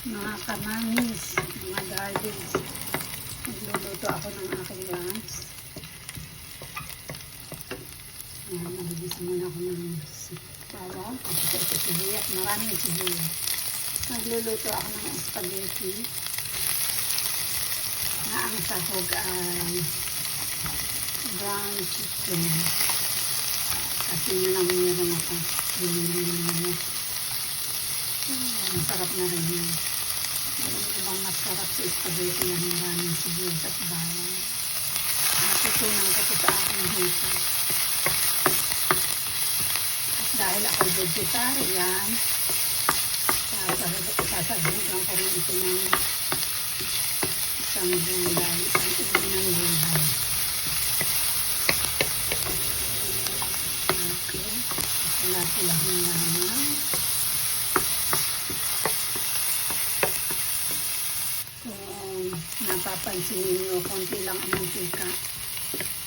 Mga kamamis, mga darlings, nagluluto ako ng aking lunch. Nalagis muna ako ng bawang, tapos ito sibuyas, maraming sibuyas. Nagluluto ako ng spaghetti na ang sahog ay brown chicken. Kasi yun ang meron ako. Binili naman. Masarap na rin yun. Meron ibang masarap sa spaghetti na maraming sibuyas at bawang. Natutunan ko ito sa aking hita. At dahil ako vegetarian, sasabihin ko rin ito ng isang gulay, isang uri ng gulay. Okay. Sila-silahin naman. Kung napapansin niyo, konti lang ang mantika.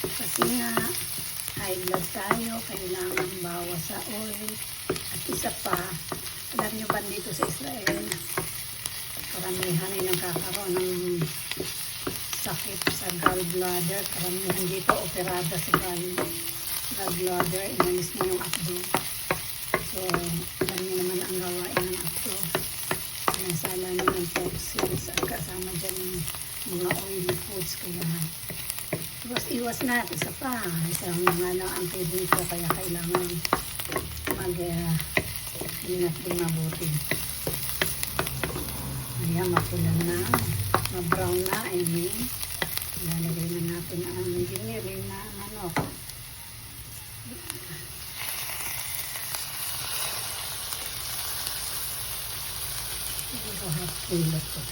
Kasi nga, high blood tayo, kailangan bawas sa oil. At isa pa, alam nyo ba dito sa Israel, karamihan ay nagkakaroon ng sakit sa gallbladder. Karamihan dito operada sa gallbladder. Inalis na yung akdo. So, alam nyo naman ang gawain ng akdo. Nasala na ng toxins at kasama dyan ng mga oily foods. Kaya iwas na. Isa pa, isang nga lang ang kidney ko, kaya kailangan ingat din mabuti. Ayan, mapula na, ma-brown na, I mean. Ilalagay na natin ang giniling na manok. Siguro half kilo to.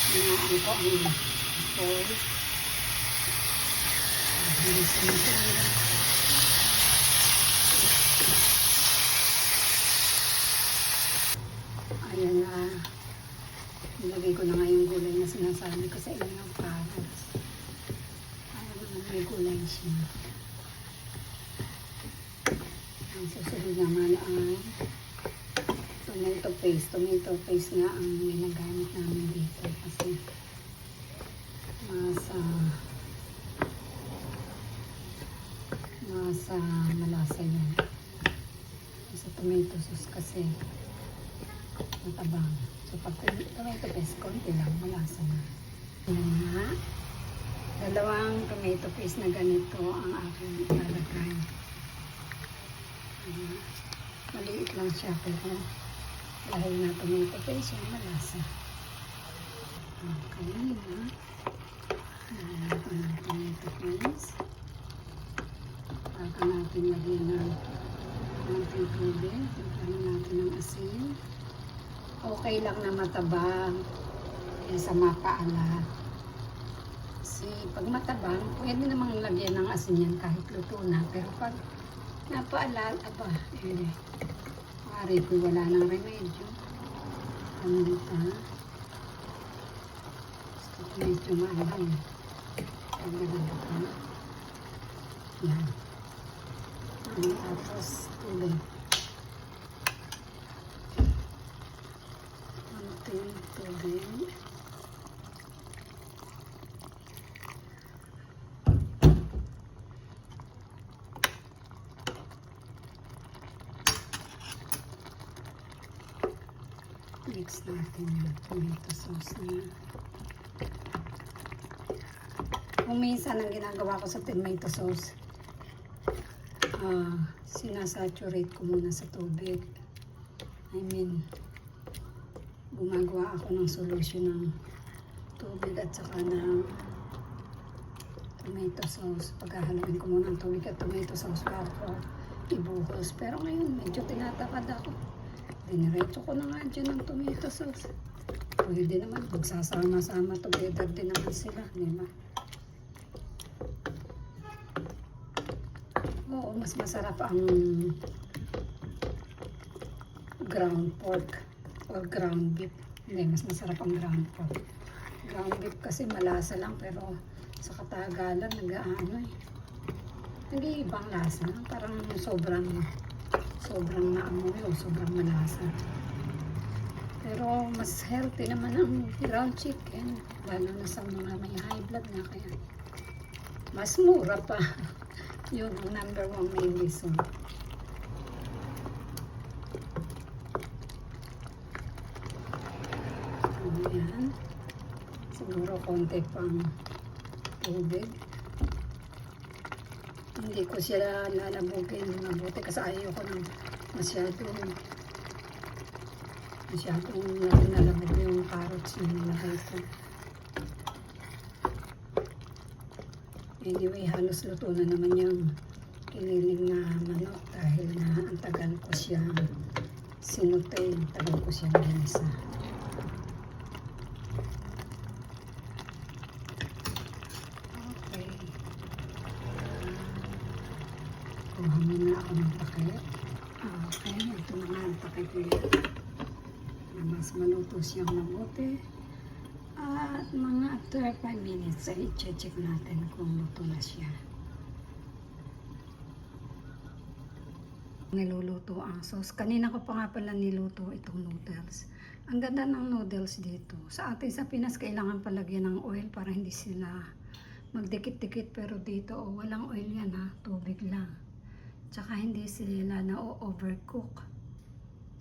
Hinaan ko ang oil. Ayan na. Nilagay ko na nga yung gulay na sinasabi ko sa inyo para may gulay siya. Ang susunod naman ay tomato paste nga ang ginagamit namin dito kasi mas malasa yun. Sa tomato sauce kasi matabang. So pag tomato paste, konti lang, malasa na. Yan nga. Dalawang tomato paste na ganito ang aking ilalagay. Maliit lang siya pero dahil na tomato paste yung malasa. Okay na. Nalagyan ng tomato paste. Pagka natin lagyan ng konting tubig. Lagyan natin ng asin. Okay lang na matabang kaysa mapaalat. Kasi pag matabang, pwede namang lagyan ng asin yan kahit luto na. Pero pag napaalat, maaari po wala ng remedyo. Paminta. Gusto ko medyo maanghang. Pagdagdag ko. Yan. Tapos tubig. Konting tubig. Mix natin yung tomato sauce niya. Kung minsan ang ginagawa ko sa tomato sauce, sinasaturate ko muna sa tubig. I mean, gumagawa ako ng solution ng tubig at saka ng tomato sauce. Paghahaluin ko muna ng tubig at tomato sauce bago ibuhos. Pero ngayon, medyo tinatakad ako. Diniretso ko na nga dyan ng tomato sauce. Pwede naman, magsasama-sama together din naman sila, diba? Oo, mas masarap ang ground pork or ground beef. Hindi, mas masarap ang ground beef. Ground beef kasi malasa lang, pero sa katagalan nag-aano eh. Nag-iibang lasa. Parang sobrang naamoy o sobrang malasa. Pero mas healthy naman ang ground chicken. Lalo na sa mga may high blood na, kaya mas mura pa. Yun ang number one main reason. Ayan. Siguro konti pang tubig. Hindi ko siya lalabugin mabuti kasi ayaw ko ng masyadong nalabog yung carrots na nilagay ko. Anyway, halos luto na naman yung kiniling na manok dahil na ang tagal ko siyang sinute, tagal ko siyang ginisa. Okay. Kuha muna ako ng takip. Okay, ito na nga ang takip niya. Mas maluto siyang mabuti. At mga after 5 minutes ay i-check natin kung luto na siya. Niluluto ang sauce. Kanina ko pa nga pala niluto itong noodles. Ang ganda ng noodles dito. Sa atin sa Pinas, kailangan palagyan ng oil para hindi sila magdikit-dikit. Pero dito, walang oil yan ha. Tubig lang. Tsaka hindi sila na-overcook.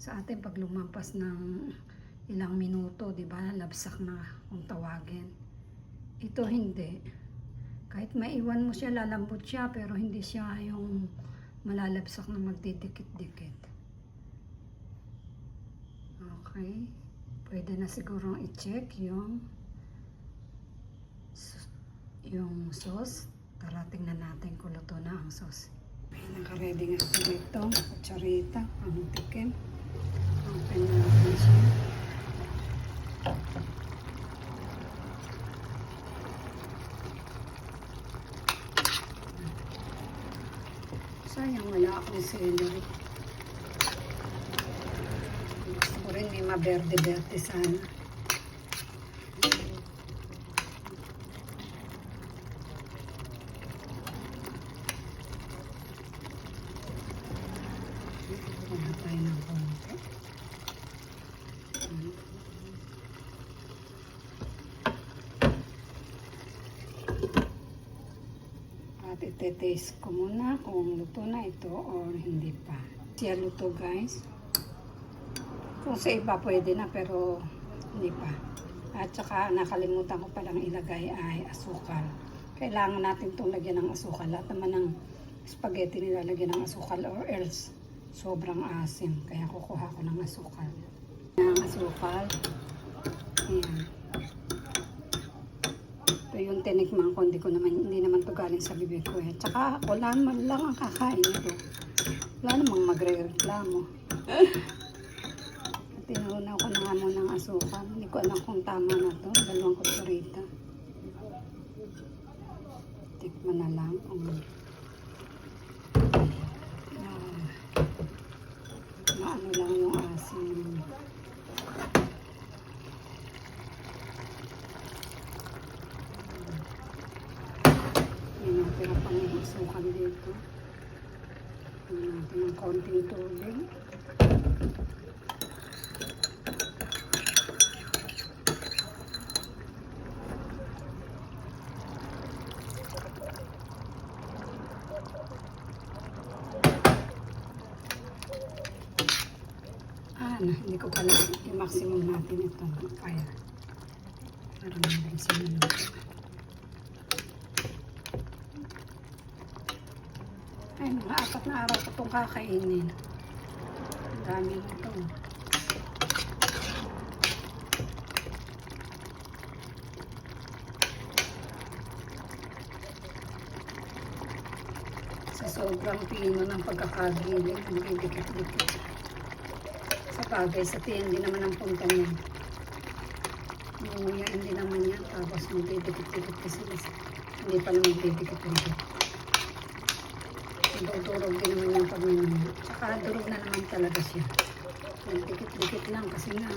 Sa atin, pag lumampas ng ilang minuto, di ba, labsak na kung tawagin. Ito hindi. Kahit maiwan mo siya, lalambot siya, pero hindi siya yung malalabsak na magdidikit-dikit. Okay. Pwede na siguro i-check yung sauce. Tara, tingnan natin kung luto na ang sauce. Naka-ready nga ito dito. Kutsarita, ang tikim. Open na natin siya. Sayang wala akong celery. Gusto ko rin may maberde-berde sana. Wala tayo ng konti. At ite-taste ko muna kung luto na ito or hindi pa. Siya luto guys. Kung sa iba pwede na pero hindi pa. At saka nakalimutan ko palang ilagay ay asukal. Kailangan natin itong lagyan ng asukal. Lahat naman ng spaghetti nilalagyan ng asukal or else sobrang asim. Kaya kukuha ko ng asukal. Ng asukal. Ayan. Ito yung tinikman ko. Hindi naman ito galing sa bibig ko eh. Tsaka ako lang ang kakain ito. Wala namang magre-reklamo. Tinunaw ko na nga muna ng asukal. Hindi ko alam kung tama na ito. 2 kutsarita. Tikman na lang kung maano lang yung asin. Yan natin ang pang-isukan dito. Yan natin ang konting tubig. Hindi ko pala i-maximum natin ito. Kaya para naman sa minuto. Ay, mga 4 na araw ko itong kakainin. Ang dami nito. Sa sobrang pino ng pagkakagilid, nagdidikit-dikit. Sa bagay, sa tiyan, hindi naman ang punta niya. Nguya, hindi naman yan. Tapos magdidikit-dikit kasi hindi pala magdidikit-dikit. Durog din naman yung pag-nguya. Tsaka durog na naman talaga siya. Dikit-dikit lang kasi nga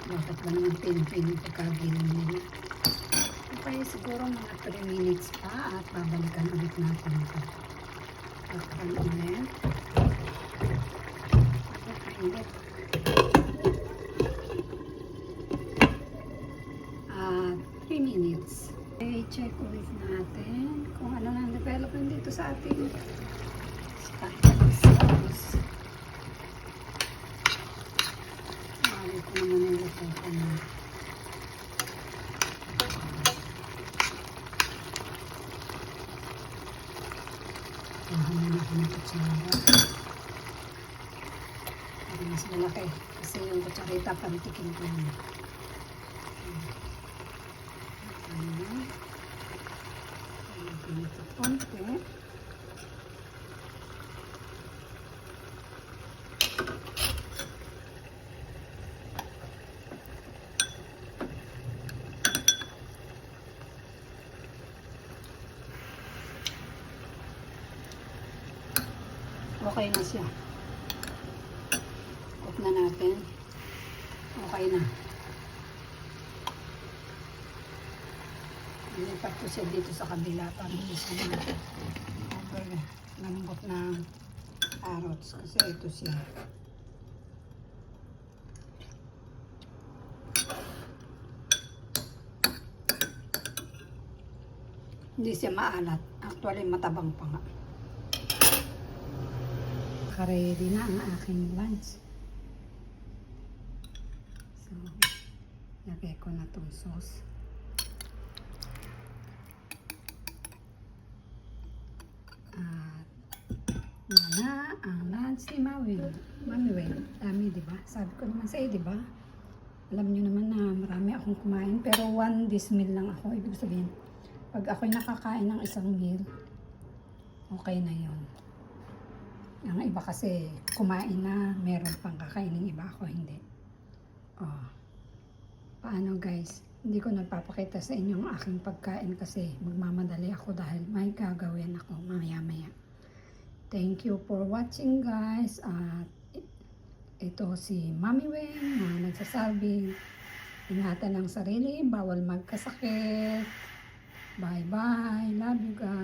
bakit ba naman pin-pin yung pagkagilin nila. Okay, siguro mga 3 minutes pa at babalikan ulit natin ito. Takpan ulit. Ulit. At 3 minutes. Okay, check ulit natin kung ano na development dito sa ating spaghetti sauce. Mali ko naman yung lutuan na. Kuhanan ako ng kutsara. Hindi mas malaki kasi yung kutsarita pantikin ko yun. Ito konti. Okay na siya. Cook na natin. Okay na. Ilipat ko siya dito sa kabila para isa na over lambot ng carrots kasi ito siya. Hindi siya maalat. Actually, matabang pa nga. Ready na ang aking lunch. So, lagay ko na itong sauce. At yan na ang lunch ni Mami Wen. Dami, diba? Sabi ko naman sa iyo, diba? Alam nyo naman na marami akong kumain. Pero 1 this meal lang ako. Ibig sabihin, pag ako'y nakakain ng isang meal, okay na yun. Ang iba kasi kumain na, meron pang kakainin, iba ako hindi. Oh. Paano guys? Hindi ko nagpapakita sa inyo ang aking pagkain kasi magmamadali ako dahil may gagawin ako mamaya-maya. Thank you for watching guys. At ito si Mami Wen na nagsasabi, ingatan ang sarili, bawal magkasakit. Bye bye. Love you guys.